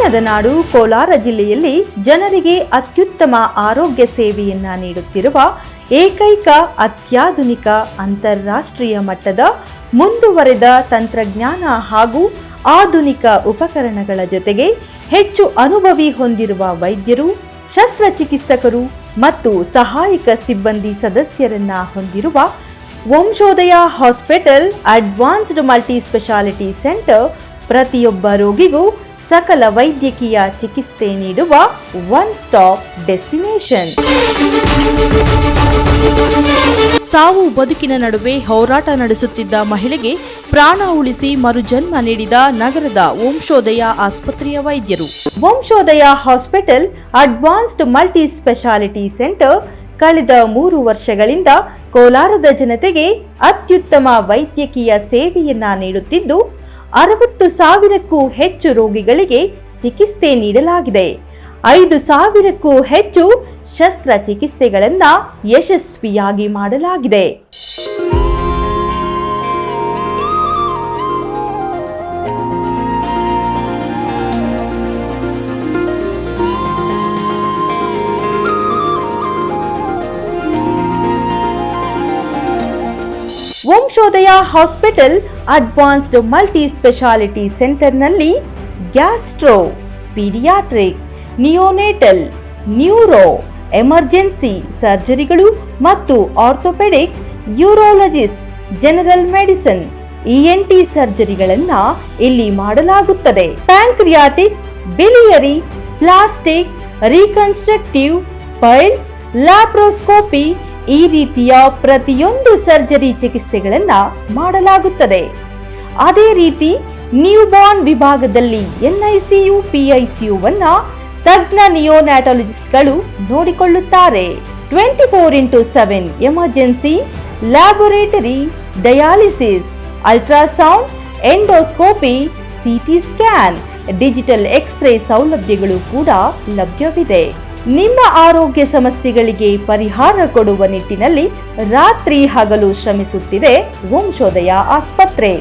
ಚಿನ್ನದ ನಾಡು ಕೋಲಾರ ಜಿಲ್ಲೆಯಲ್ಲಿ ಜನರಿಗೆ ಅತ್ಯುತ್ತಮ ಆರೋಗ್ಯ ಸೇವೆಯನ್ನ ನೀಡುತ್ತಿರುವ ಏಕೈಕ ಅತ್ಯಾಧುನಿಕ ಅಂತಾರಾಷ್ಟ್ರೀಯ ಮಟ್ಟದ ಮುಂದುವರೆದ ತಂತ್ರಜ್ಞಾನ ಹಾಗೂ ಆಧುನಿಕ ಉಪಕರಣಗಳ ಜೊತೆಗೆ ಹೆಚ್ಚು ಅನುಭವಿ ಹೊಂದಿರುವ ವೈದ್ಯರು, ಶಸ್ತ್ರಚಿಕಿತ್ಸಕರು ಮತ್ತು ಸಹಾಯಕ ಸಿಬ್ಬಂದಿ ಸದಸ್ಯರನ್ನ ಹೊಂದಿರುವ Vamshodaya hospital advanced multi speciality centre ಪ್ರತಿಯೊಬ್ಬ ರೋಗಿಗೂ ಸಕಲ ವೈದ್ಯಕೀಯ ಚಿಕಿತ್ಸೆ ನೀಡುವ ಒನ್ ಸ್ಟಾಪ್ ಡೆಸ್ಟಿನೇಷನ್. ಸಾವು ಬದುಕಿನ ನಡುವೆ ಹೋರಾಟ ನಡೆಸುತ್ತಿದ್ದ ಮಹಿಳೆಗೆ ಪ್ರಾಣ ಉಳಿಸಿ ಮರುಜನ್ಮ ನೀಡಿದ ನಗರದ ವಂಶೋದಯ ಆಸ್ಪತ್ರೆಯ ವೈದ್ಯರು. Vamshodaya hospital advanced multi speciality centre ಕಳೆದ 3 ವರ್ಷಗಳಿಂದ ಕೋಲಾರದ ಜನತೆಗೆ ಅತ್ಯುತ್ತಮ ವೈದ್ಯಕೀಯ ಸೇವೆಯನ್ನ ನೀಡುತ್ತಿದ್ದು 60,000ಕ್ಕೂ ಹೆಚ್ಚು ರೋಗಿಗಳಿಗೆ ಚಿಕಿತ್ಸೆ ನೀಡಲಾಗಿದೆ. 5,000ಕ್ಕೂ ಹೆಚ್ಚು ಶಸ್ತ್ರಚಿಕಿತ್ಸೆಗಳನ್ನು ಯಶಸ್ವಿಯಾಗಿ ಮಾಡಲಾಗಿದೆ. ವಂಶೋದಯ ಹಾಸ್ಪಿಟಲ್ ಅಡ್ವಾನ್ಸ್ಡ್ ಮಲ್ಟಿ ಸ್ಪೆಷಾಲಿಟಿ ಸೆಂಟರ್ನಲ್ಲಿ gastro, paediatric, neonatal, neuro, emergency ಸರ್ಜರಿಗಳು ಮತ್ತು ಆರ್ಥೋಪೆಡಿಕ್, ಯೂರೋಲಜಿಸ್ಟ್, ಜನರಲ್ ಮೆಡಿಸಿನ್, ENT ಸರ್ಜರಿಗಳನ್ನು ಇಲ್ಲಿ ಮಾಡಲಾಗುತ್ತದೆ. Pancreatic, biliary, plastic, reconstructive, piles, laparoscopy ಈ ರೀತಿಯ ಪ್ರತಿಯೊಂದು ಸರ್ಜರಿ ಚಿಕಿತ್ಸೆಗಳನ್ನು ಮಾಡಲಾಗುತ್ತದೆ. ಅದೇ ರೀತಿ ನ್ಯೂಬಾರ್ನ್ ವಿಭಾಗದಲ್ಲಿ NICU, PICUವನ್ನು ತಜ್ಞ ನಿಯೋನ್ಯಾಟಾಲಜಿಸ್ಟ್ಗಳು ನೋಡಿಕೊಳ್ಳುತ್ತಾರೆ. 24x7 emergency, laboratory, dialysis, ultrasound, endoscopy, CT scan, digital x-ray ಸೌಲಭ್ಯಗಳು ಕೂಡ ಲಭ್ಯವಿದೆ. ನಿಮ್ಮ ಆರೋಗ್ಯ ಸಮಸ್ಯೆಗಳಿಗೆ ಪರಿಹಾರ ಕೊಡುವ ನಿಟ್ಟಿನಲ್ಲಿ ರಾತ್ರಿ ಹಗಲು ಶ್ರಮಿಸುತ್ತಿದೆ ವಂಶೋದಯ ಆಸ್ಪತ್ರೆ.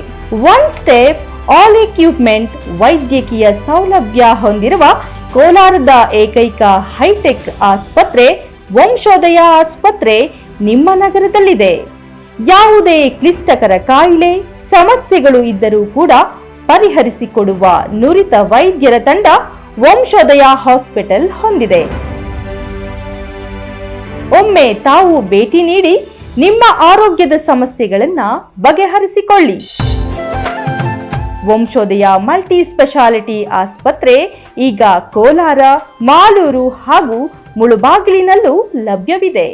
ಒನ್ ಸ್ಟೆಪ್ ಆಲ್ ಎಕ್ವಿಪ್ಮೆಂಟ್ ವೈದ್ಯಕೀಯ ಸೌಲಭ್ಯ ಹೊಂದಿರುವ ಕೋಲಾರದ ಏಕೈಕ ಹೈಟೆಕ್ ಆಸ್ಪತ್ರೆ ವಂಶೋದಯ ಆಸ್ಪತ್ರೆ ನಿಮ್ಮ ನಗರದಲ್ಲಿದೆ. ಯಾವುದೇ ಕ್ಲಿಷ್ಟಕರ ಕಾಯಿಲೆ ಸಮಸ್ಯೆಗಳು ಇದ್ದರೂ ಕೂಡ ಪರಿಹರಿಸಿಕೊಡುವ ನುರಿತ ವೈದ್ಯರ ತಂಡ ವಂಶೋದಯ ಹಾಸ್ಪಿಟಲ್ ಹೊಂದಿದೆ. ಒಮ್ಮೆ ತಾವು ಭೇಟಿ ನೀಡಿ ನಿಮ್ಮ ಆರೋಗ್ಯದ ಸಮಸ್ಯೆಗಳನ್ನು ಬಗೆಹರಿಸಿಕೊಳ್ಳಿ. ವಂಶೋದಯ ಮಲ್ಟಿ ಸ್ಪೆಷಾಲಿಟಿ ಆಸ್ಪತ್ರೆ ಈಗ ಕೋಲಾರ, ಮಾಲೂರು ಹಾಗೂ ಮುಳುಬಾಗಿಲಿನಲ್ಲೂ ಲಭ್ಯವಿದೆ.